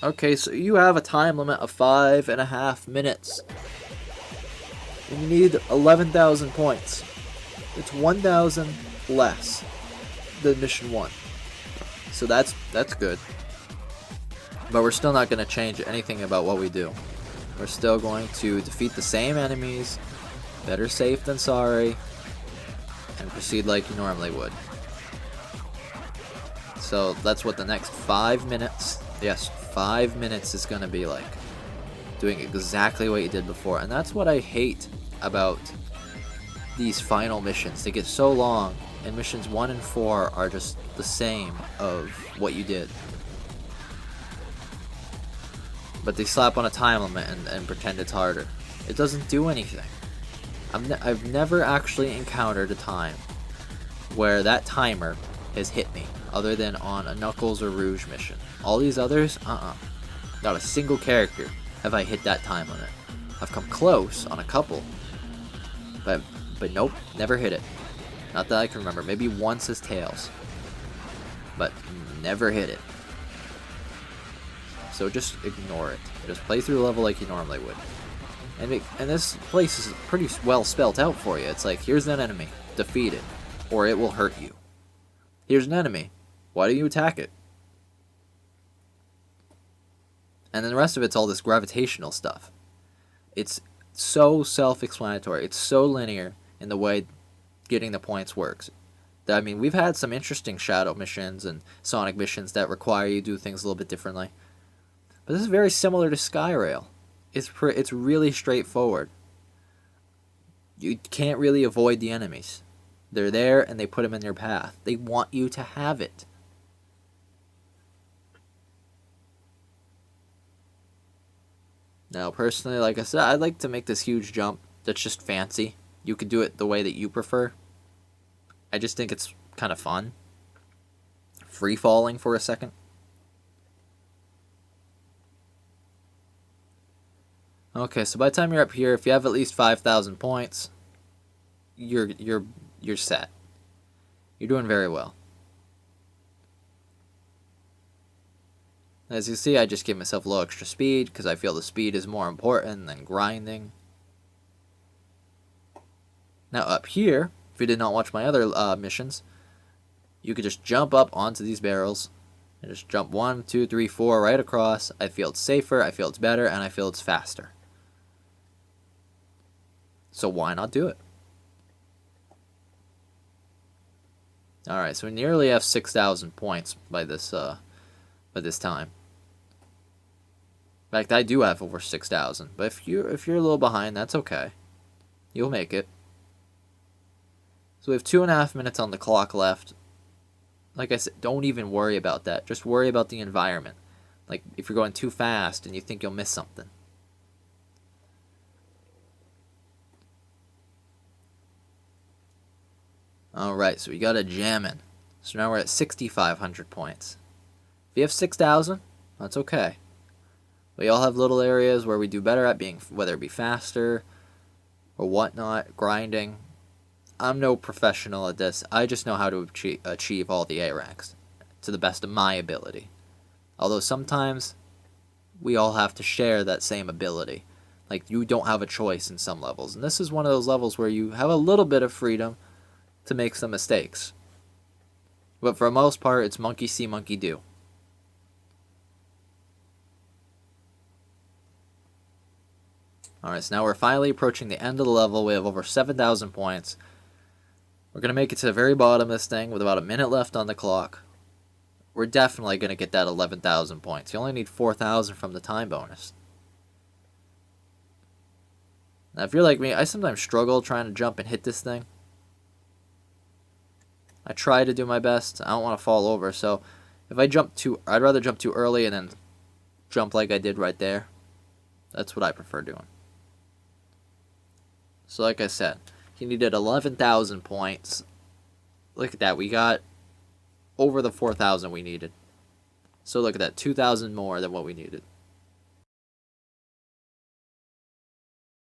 Okay, so you have a time limit of 5.5 minutes. And you need 11,000 points. It's 1,000 less than mission 1. So that's good. But we're still not going to change anything about what we do. We're still going to defeat the same enemies, better safe than sorry, and proceed like you normally would. So that's what the next 5 minutes, yes, 5 minutes is going to be like. Doing exactly what you did before. And that's what I hate about these final missions. They get so long, and missions 1 and 4 are just the same of what you did. But they slap on a time limit and pretend it's harder. It doesn't do anything. I've never actually encountered a time where that timer has hit me, other than on a Knuckles or Rouge mission. All these others, not a single character have I hit that time limit. I've come close on a couple, but nope, never hit it. Not that I can remember. Maybe once as Tails, but never hit it. So just ignore it. Just play through the level like you normally would. And this place is pretty well spelt out for you. It's like, here's an enemy, defeat it, or it will hurt you. Here's an enemy, why do you attack it? And then the rest of it's all this gravitational stuff. It's so self-explanatory. It's so linear in the way getting the points works. I mean, we've had some interesting Shadow missions and Sonic missions that require you to do things a little bit differently. But this is very similar to Skyrail. It's really straightforward. You can't really avoid the enemies. They're there and they put them in your path. They want you to have it. Now, personally, like I said, I'd like to make this huge jump that's just fancy. You could do it the way that you prefer. I just think it's kind of fun. Free falling for a second. Okay, so by the time you're up here, if you have at least 5,000 points, you're set. You're doing very well. As you see, I just give myself a little extra speed because I feel the speed is more important than grinding. Now up here, if you did not watch my other missions, you could just jump up onto these barrels and just jump 1, 2, 3, 4 right across. I feel it's safer, I feel it's better, and I feel it's faster. So why not do it? Alright, so we nearly have 6,000 points by this time. In fact, I do have over 6,000, but if you're a little behind, that's okay. You'll make it. So we have 2.5 minutes on the clock left. Like I said, don't even worry about that. Just worry about the environment. Like, if you're going too fast and you think you'll miss something. Alright, so we got a jammin'. So now we're at 6,500 points. If you have 6,000, that's okay. We all have little areas where we do better at being, whether it be faster or whatnot, grinding. I'm no professional at this. I just know how to achieve all the A ranks to the best of my ability. Although sometimes we all have to share that same ability. Like, you don't have a choice in some levels. And this is one of those levels where you have a little bit of freedom to make some mistakes. But for the most part, it's monkey see, monkey do. Alright, so now we're finally approaching the end of the level. We have over 7,000 points. We're going to make it to the very bottom of this thing with about a minute left on the clock. We're definitely going to get that 11,000 points. You only need 4,000 from the time bonus. Now, if you're like me, I sometimes struggle trying to jump and hit this thing. I try to do my best. I don't want to fall over, so if I jump I'd rather jump too early and then jump like I did right there. That's what I prefer doing. So like I said, he needed 11,000 points. Look at that, we got over the 4,000 we needed. So look at that, 2,000 more than what we needed.